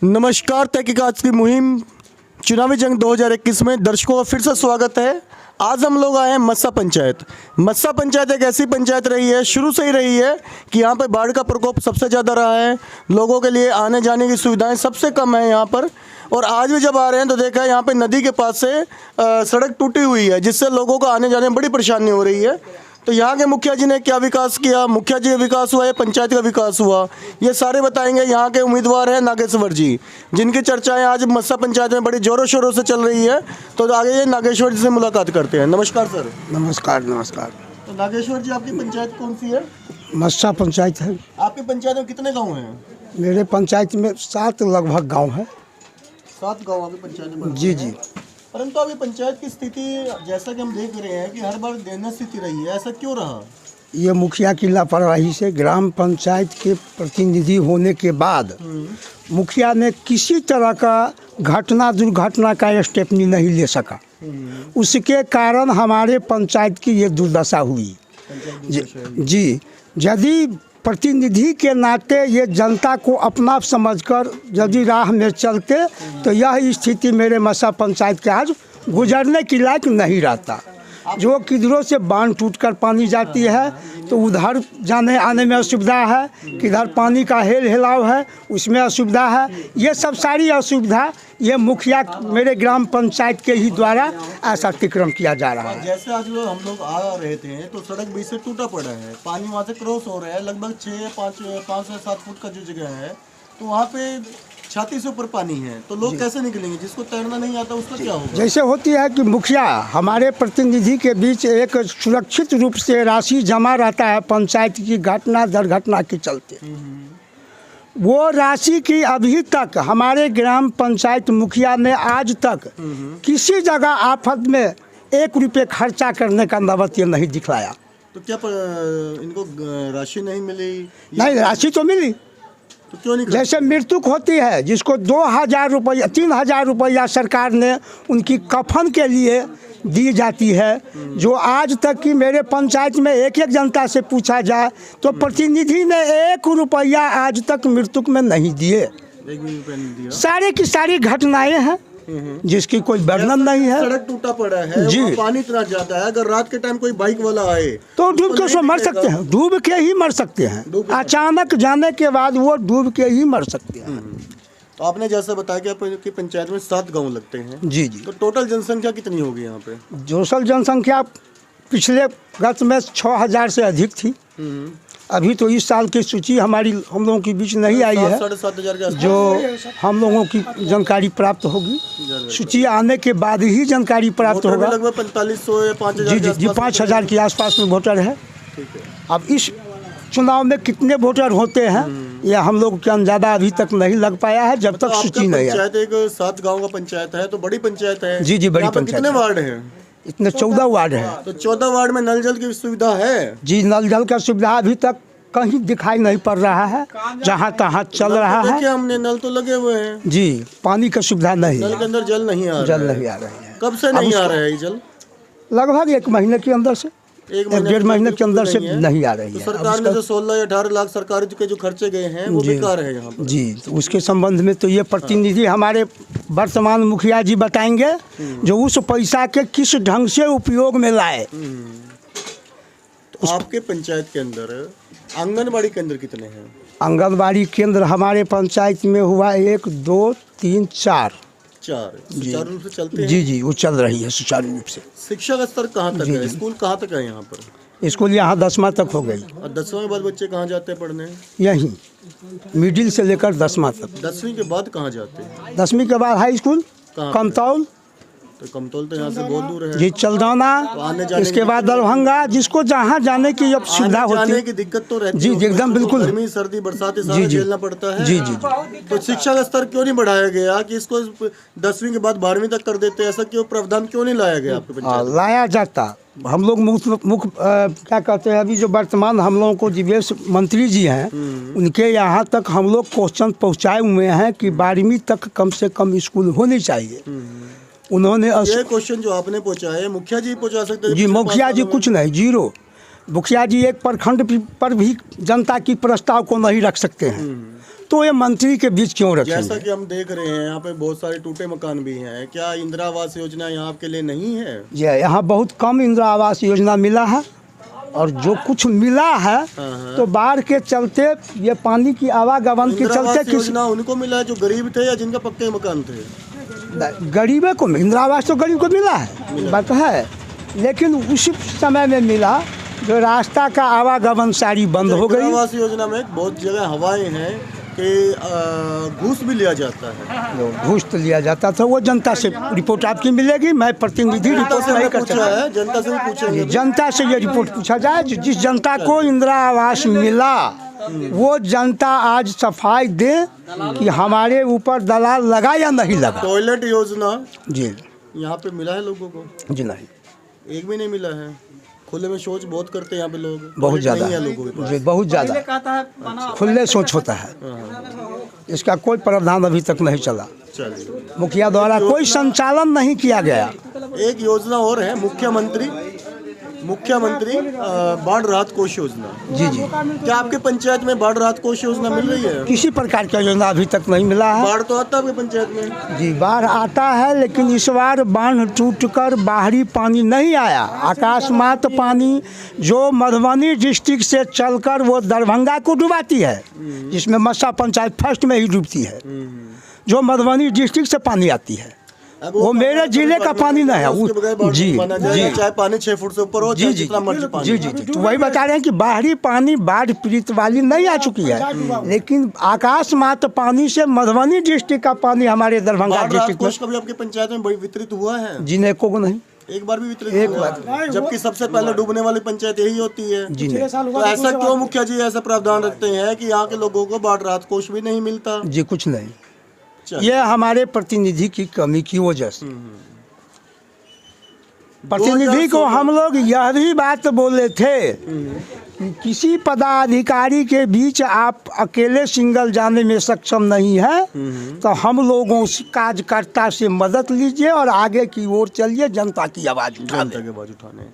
नमस्कार। तहकीकात की मुहिम चुनावी जंग 2021 में दर्शकों का फिर से स्वागत है। आज हम लोग आए हैं मस्सा पंचायत। मस्सा पंचायत एक ऐसी पंचायत रही है, शुरू से ही रही है कि यहाँ पे बाढ़ का प्रकोप सबसे ज़्यादा रहा है। लोगों के लिए आने जाने की सुविधाएं सबसे कम है यहाँ पर। और आज भी जब आ रहे हैं तो देखा है यहाँ पे नदी के पास से सड़क टूटी हुई है, जिससे लोगों को आने जाने में बड़ी परेशानी हो रही है। तो यहाँ के मुखिया जी ने क्या विकास किया, मुखिया जी का विकास हुआ या पंचायत का विकास हुआ, ये सारे बताएंगे। यहाँ के उम्मीदवार हैं नागेश्वर जी, जिनकी चर्चाएं आज मस्सा पंचायत में बड़ी जोरों शोरों से चल रही है। तो आगे ये नागेश्वर जी से मुलाकात करते हैं। नमस्कार सर। नमस्कार नमस्कार। तो नागेश्वर जी, आपकी पंचायत कौन सी है? मस्सा पंचायत है। आपकी पंचायत में कितने गाँव हैं? मेरे पंचायत में 7 लगभग गांव है। 7 गाँव आपकी पंचायत में? जी जी। परंतु अभी पंचायत की स्थिति जैसा कि हम देख रहे हैं कि हर बार दयनीय स्थिति रही है, ऐसा क्यों रहा? ये मुखिया की लापरवाही से ग्राम पंचायत के प्रतिनिधि होने के बाद मुखिया ने किसी तरह का दुर्घटना का स्टेपनी नहीं ले सका। उसके कारण हमारे पंचायत की ये दुर्दशा हुई। जी, यदि प्रतिनिधि के नाते ये जनता को अपना समझकर यदि राह में चलते तो यह स्थिति मेरे मस्सा पंचायत के आज गुजरने की लायक नहीं रहता। जो किधरों से बांध टूटकर पानी जाती है तो उधर जाने आने में असुविधा है, किधर पानी का हेल हिलाव है उसमें असुविधा है। ये सब सारी असुविधा ये मुखिया मेरे ग्राम पंचायत के ही द्वारा ऐसा अतिक्रमण किया जा रहा है। जैसे आज हम लोग आ रहे थे तो सड़क बीच से टूटा पड़ा है, पानी वहाँ से क्रॉस हो रहा है, लगभग 5 से 7 फुट का जो जगह है, तो वहाँ पे छाती से ऊपर पानी है। तो लोग कैसे निकलेंगे? जिसको तैरना नहीं आता उसका क्या होगा? जैसे होती है कि मुखिया हमारे प्रतिनिधि के बीच एक सुरक्षित रूप से राशि जमा रहता है पंचायत की घटना दुर्घटना के चलते। वो राशि की अभी तक हमारे ग्राम पंचायत मुखिया ने आज तक किसी जगह आफत में 1 रुपये खर्चा करने का नवत्य नहीं दिखलाया। तो क्या इनको राशि नहीं मिली? नहीं, राशि तो मिली। तो क्यों नहीं? जैसे मृत्यु होती है जिसको 2000 रुपया 3000 रुपया सरकार ने उनकी कफन के लिए दी जाती है, जो आज तक की मेरे पंचायत में एक जनता से पूछा जाए तो प्रतिनिधि ने 1 रुपया आज तक मृतक में नहीं दिए। 1 भी रुपया नहीं दिया। सारे की सारी घटनाएं हैं जिसकी कोई वर्णन नहीं है। सड़क टूटा पड़ा है जी, पानी इतना ज्यादा है, अगर रात के टाइम कोई बाइक वाला आए तो डूब के मर सकते हैं, डूब के ही मर सकते हैं। अचानक जाने के बाद वो डूब के ही मर सकते हैं। तो आपने जैसा बताया कि आपकी पंचायत में 7 गांव लगते हैं। जी जी। तो टोटल जनसंख्या कितनी होगी यहाँ पे? टोटल जनसंख्या पिछले गत में 6000 से अधिक थी। अभी तो इस साल की सूची हम लोगों के बीच नहीं आई है, 7,500 के जो हम लोगों की जानकारी प्राप्त होगी। सूची आने के बाद ही जानकारी प्राप्त होगा। लगभग 4500 या 5000 जी 5000 के आसपास में वोटर है। अब इस चुनाव में कितने वोटर होते हैं यह हम लोग के अंदाजा अभी तक नहीं लग पाया है, जब तक सूची नहीं है। पंचायत एक 7 गाँव का पंचायत है, तो बड़ी पंचायत है। जी जी, बड़ी पंचायत। कितने वार्ड है? इतने 14 वार्ड है। तो 14 वार्ड में नल जल की सुविधा है? जी, नल जल का सुविधा अभी तक कहीं दिखाई नहीं पड़ रहा है, जहाँ तहाँ चल रहा है। हमने नल तो लगे हुए हैं जी, पानी का सुविधा नहीं, नल के अंदर जल नहीं आ रहा है। कब से नहीं आ रहा है ये जल? लगभग 1 महीने के अंदर से, 1-1.5 महीने के अंदर से नहीं आ रही है। सरकार ने जो 16 या 18 लाख सरकार के जो खर्चे गए हैं वो बेकार है यहाँ पर। जी, तो उसके संबंध में तो ये प्रतिनिधि हमारे वर्तमान मुखिया जी बताएंगे जो उस पैसा के किस ढंग से उपयोग में लाए। तो आपके पंचायत के अंदर आंगनबाड़ी केंद्र कितने हैं? आंगनबाड़ी केंद्र हमारे पंचायत में हुआ 1 2 3 4 सुचारू रूप से चलते हैं? जी जी, वो चल रही है सुचारू रूप से। शिक्षा का स्तर कहाँ तक है? स्कूल कहाँ तक है यहाँ पर? स्कूल यहाँ 10वां तक हो गई। और 10वां के बाद बच्चे कहाँ जाते हैं पढ़ने? यहीं मिडिल से लेकर 10वां तक। 10वीं के बाद कहाँ जाते हैं? 10वीं के बाद हाई स्कूल कमतौल। तो कमतौल तो यहाँ से बहुत दूर है जी, चलदौना, इसके बाद दरभंगा, जिसको जहाँ जाने की अब सुविधा होती है। की दिक्कत तो रहती है जी, एकदम बिल्कुल। गर्मी सर्दी बरसात सारा झेलना पड़ता है। जी जी। तो शिक्षा का स्तर क्यों नहीं बढ़ाया गया कि इसको 10वीं के बाद 12वीं तक कर देते? ऐसा क्यों प्रावधान क्यों नहीं लाया गया आपके पंचायत? लाया जाता। हम लोग मुख्य क्या कहते हैं, अभी जो वर्तमान हम लोगों को जीवेश मंत्री जी हैं उनके यहाँ तक हम लोग क्वेश्चन पहुँचाए हुए हैं कि 12वीं तक कम से कम स्कूल होनी चाहिए। उन्होंने ये क्वेश्चन जो आपने पहुँचाए मुखिया जी पहुँचा सकते हैं? जी, मुखिया जी कुछ नहीं, 0। मुखिया जी एक प्रखंड पर भी जनता की प्रस्ताव को नहीं रख सकते हैं, तो ये मंत्री के बीच क्यों जैसा रखेंगे? कि हम देख रहे हैं यहाँ पे बहुत सारे टूटे मकान भी हैं, क्या इंदिरा आवास योजना यहाँ आपके लिए नहीं है? जी, यहाँ बहुत कम इंदिरा आवास योजना मिला है, और जो कुछ मिला है तो बाढ़ के चलते, ये पानी की आवागमन के इंदिरा चलते आवास किस योजना उनको मिला है जो गरीब थे या जिनका पक्के मकान थे? गरीबे को इंदिरा आवास तो गरीब को मिला है, बात है, लेकिन उसी समय में मिला जो रास्ता का आवागमन सारी बंद हो इंदिरा गई। आवास योजना में बहुत जगह हवाएं हैं कि घूस भी लिया जाता है। घूस तो लिया जाता था, वो जनता से रिपोर्ट आपकी मिलेगी, मैं प्रतिनिधि जनता रिपोर्ट से नहीं हमने कर पूछा सकता। है, जनता से भी पूछेंगे। जनता से ये रिपोर्ट पूछा जाए, जिस जनता को इंदिरा आवास मिला वो जनता आज सफाई दे कि हमारे ऊपर दलाल लगा या नहीं लगा। टॉयलेट योजना जी यहाँ पे मिला है लोगों को? जी नहीं, एक भी नहीं मिला है। खुले में शौच बहुत करते हैं यहाँ पे लोग, बहुत टॉयलेट ज़्यादा नहीं है लोगों के पास। जी, बहुत ज़्यादा खुले सोच होता है, इसका कोई प्रावधान अभी तक नहीं चला। चलिए, मुखिया द्वारा कोई संचालन नहीं किया गया। एक योजना और है, मुख्यमंत्री बाढ़ राहत कोष योजना। जी जी, क्या आपके पंचायत में बाढ़ राहत कोष योजना मिल रही है? किसी प्रकार की योजना अभी तक नहीं मिला है। बाढ़ तो आता है आपके पंचायत में? जी, बाढ़ आता है, लेकिन इस बार बांध टूटकर बाहरी पानी नहीं आया, आकाशमात पानी जो मधुबनी डिस्ट्रिक्ट से चलकर वो दरभंगा को डुबाती है, जिसमें मस्सा पंचायत फर्स्ट में ही डूबती है, जो मधुबनी डिस्ट्रिक्ट से पानी आती है, वो मेरे जिले का पानी नहीं है। उसके बगैर बाढ़ जी नहीं माना जाएगा, जी चाहे पानी 6 फुट से ऊपर हो, जी चाहे जी जितना मर्जी पानी जी जी जी, तो वही बता रहे हैं कि बाहरी पानी बाढ़ पीड़ित वाली नहीं आ चुकी है, लेकिन आकाशमात पानी से मधुबनी डिस्ट्रिक्ट का पानी हमारे दरभंगा बाढ़ राहत डिस्ट्रिक्ट में कोष कभी आपके पंचायत में वितरित हुआ है? जी नहीं, को नहीं, एक बार भी वितरित एक हुआ? बार। जबकि सबसे पहले डूबने वाली पंचायत यही होती है। जी नहीं, तो ऐसा क्यों मुखिया जी ऐसा प्रावधान रखते हैं कि यहाँ के लोगों को बाढ़ राहत कोष भी नहीं मिलता? जी कुछ नहीं, चलिए। ये हमारे प्रतिनिधि की कमी की वजह से। प्रतिनिधि को हम लोग यह भी बात बोले थे कि किसी पदाधिकारी के बीच आप अकेले सिंगल जाने में सक्षम नहीं है, तो हम लोगों उस कार्यकर्ता से मदद लीजिए और आगे की ओर चलिए, जनता की आवाज़ उठा जनता के आवाज उठाने।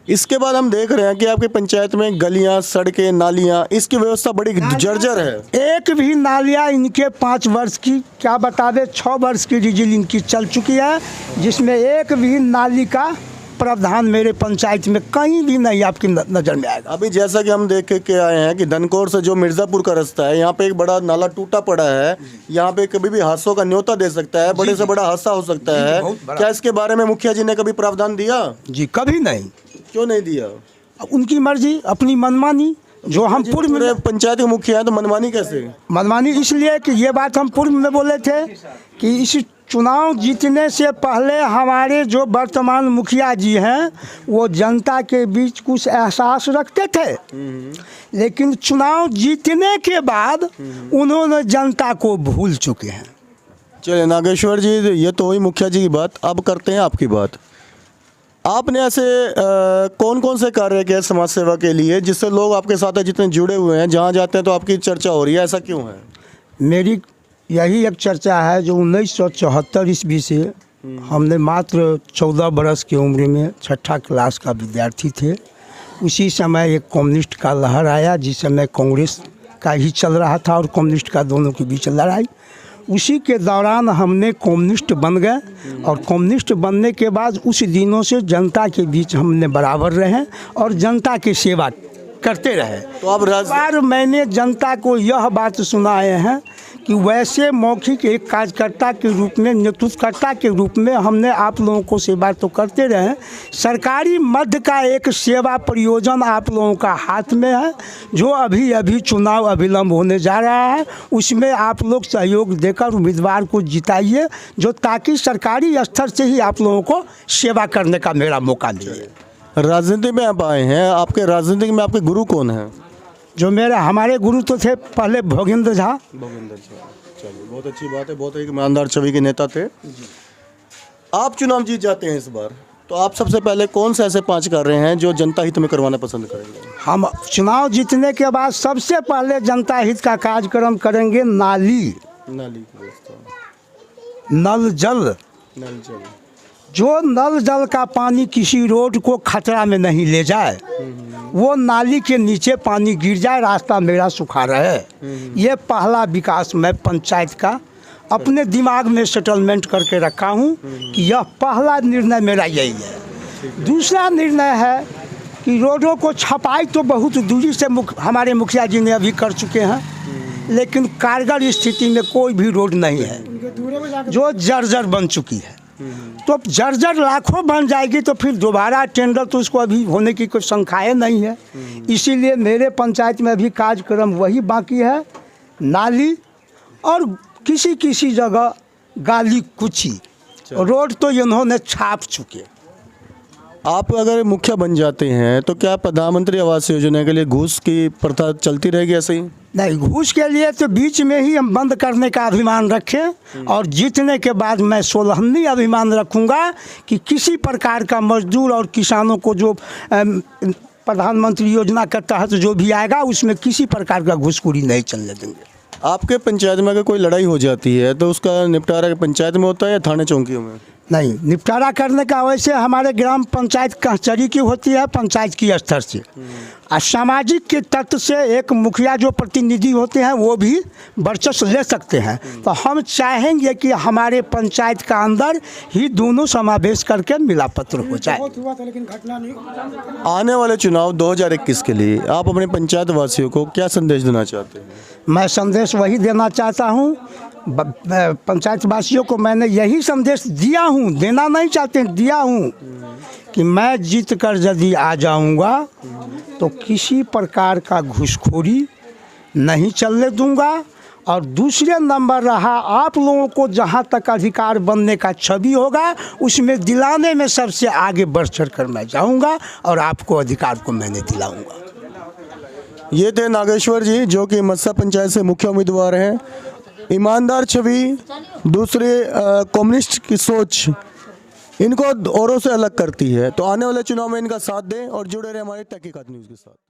इसके बाद हम देख रहे हैं कि आपके पंचायत में गलियां, सड़कें, नालियां, इसकी व्यवस्था बड़ी जर्जर है। एक भी नालियाँ इनके 5 वर्ष की, क्या बतावे, 6 वर्ष की डीजल इनकी चल चुकी है, जिसमें एक भी नाली का प्रावधान मेरे पंचायत में कहीं भी नहीं आपकी नज़र में आएगा। अभी जैसा कि हम देख के आए हैं कि धनकौर से जो मिर्ज़ापुर का रास्ता है, यहाँ पे एक बड़ा नाला टूटा पड़ा है, यहाँ पे कभी भी हादसों का न्योता दे सकता है, बड़े से बड़ा हादसा हो सकता है। क्या इसके बारे में मुखिया जी ने कभी प्रावधान दिया? जी कभी नहीं। क्यों नहीं दिया? उनकी मर्जी, अपनी मनमानी, जो हम पूर्व में पंचायत के मुखिया हैं तो मनमानी कैसे? मनमानी इसलिए कि ये बात हम पूर्व में बोले थे कि इस चुनाव जीतने से पहले हमारे जो वर्तमान मुखिया जी हैं वो जनता के बीच कुछ एहसास रखते थे, लेकिन चुनाव जीतने के बाद उन्होंने जनता को भूल चुके हैं। चलिए नागेश्वर जी, ये तो हुई मुखिया जी की बात, अब करते हैं आपकी बात। आपने ऐसे कौन कौन से कार्य किए समाज सेवा के लिए जिससे लोग आपके साथ जितने जुड़े हुए हैं, जहाँ जाते हैं तो आपकी चर्चा हो रही है, ऐसा क्यों है? मेरी यही एक चर्चा है, जो 1974 ईस्वी से हमने मात्र 14 बरस की उम्र में 6ठा क्लास का विद्यार्थी थे, उसी समय एक कम्युनिस्ट का लहर आया, जिस समय कांग्रेस का ही चल रहा था और कम्युनिस्ट का दोनों के बीच लड़ाई। उसी के दौरान हमने कम्युनिस्ट बन गए, और कम्युनिस्ट बनने के बाद उस दिनों से जनता के बीच हमने बराबर रहे और जनता की सेवा करते रहे। तो अब बार मैंने जनता को यह बात सुनाए हैं कि वैसे मौखिक एक कार्यकर्ता के रूप में, नेतृत्वकर्ता के रूप में हमने आप लोगों को सेवा तो करते रहे, सरकारी मध्य का एक सेवा प्रयोजन आप लोगों का हाथ में है, जो अभी अभी चुनाव अविलंब होने जा रहा है, उसमें आप लोग सहयोग देकर उम्मीदवार को जिताइए, जो ताकि सरकारी स्तर से ही आप लोगों को सेवा करने का मेरा मौका मिले। राजनीति में आप आए हैं, आपके राजनीति में आपके गुरु कौन हैं? जो हमारे गुरु तो थे पहले भोगेंद्र झा। भोगेंद्र झा, चलिए बहुत अच्छी बात है, बहुत एक ईमानदार छवि के नेता थे। आप चुनाव जीत जाते हैं इस बार, तो आप सबसे पहले कौन से ऐसे 5 कार्य हैं जो जनता हित में करवाना पसंद करेंगे? हम चुनाव जीतने के बाद सबसे पहले जनता हित का कार्यक्रम करेंगे। नाली, नाली की व्यवस्था, नल जल, नल जल, जो नल जल का पानी किसी रोड को खतरा में नहीं ले जाए, वो नाली के नीचे पानी गिर जाए, रास्ता मेरा सुखा रहे। ये पहला विकास मैं पंचायत का अपने दिमाग में सेटलमेंट करके रखा हूँ कि यह पहला निर्णय मेरा यही है। दूसरा निर्णय है कि रोडों को छपाई तो बहुत दूरी से हमारे मुखिया जी ने अभी कर चुके हैं, लेकिन कारगर स्थिति में कोई भी रोड नहीं है, जो जर्जर बन चुकी है। तो जर्जर लाखों बन जाएगी तो फिर दोबारा टेंडर तो उसको अभी होने की कोई संख्याएँ नहीं है। इसीलिए मेरे पंचायत में अभी कार्यक्रम वही बाकी है, नाली और किसी किसी जगह गाली कुची। रोड तो इन्होंने छाप चुके। आप अगर मुखिया बन जाते हैं तो क्या प्रधानमंत्री आवास योजना के लिए घूस की प्रथा चलती रहेगी ऐसे ही? नहीं, घूस के लिए तो बीच में ही हम बंद करने का अभिमान रखें, और जीतने के बाद मैं 16वीं अभिमान रखूंगा कि किसी प्रकार का मजदूर और किसानों को जो प्रधानमंत्री योजना के तहत जो भी आएगा उसमें किसी प्रकार का घूसखोरी नहीं चलने देंगे। आपके पंचायत में अगर कोई लड़ाई हो जाती है तो उसका निपटारा पंचायत में होता है या थाने चौकियों में? नहीं, निपटारा करने का वैसे हमारे ग्राम पंचायत कचहरी की होती है, पंचायत की स्तर से। और सामाजिक के तत्व से एक मुखिया जो प्रतिनिधि होते हैं वो भी वर्चस्व ले सकते हैं। तो हम चाहेंगे कि हमारे पंचायत का अंदर ही दोनों समावेश करके मिलापत्र हो जाए। आने वाले चुनाव 2021 के लिए आप अपने पंचायत वासियों को क्या संदेश देना चाहते हैं? मैं संदेश वही देना चाहता हूँ, पंचायत वासियों को मैंने यही संदेश दिया हूँ, देना नहीं चाहते, दिया हूँ कि मैं जीत कर यदि आ जाऊँगा तो किसी प्रकार का घूसखोरी नहीं चलने दूंगा। और दूसरे नंबर रहा आप लोगों को जहाँ तक अधिकार बनने का छवि होगा उसमें दिलाने में सबसे आगे बढ़ चढ़ कर मैं जाऊँगा और आपको अधिकार को मैंने दिलाऊँगा। ये थे नागेश्वर जी जो कि मस्सा पंचायत से मुख्य उम्मीदवार हैं। ईमानदार छवि, दूसरे कम्युनिस्ट की सोच इनको औरों से अलग करती है। तो आने वाले चुनाव में इनका साथ दें और जुड़े रहे हमारे तहकीकात न्यूज़ के साथ।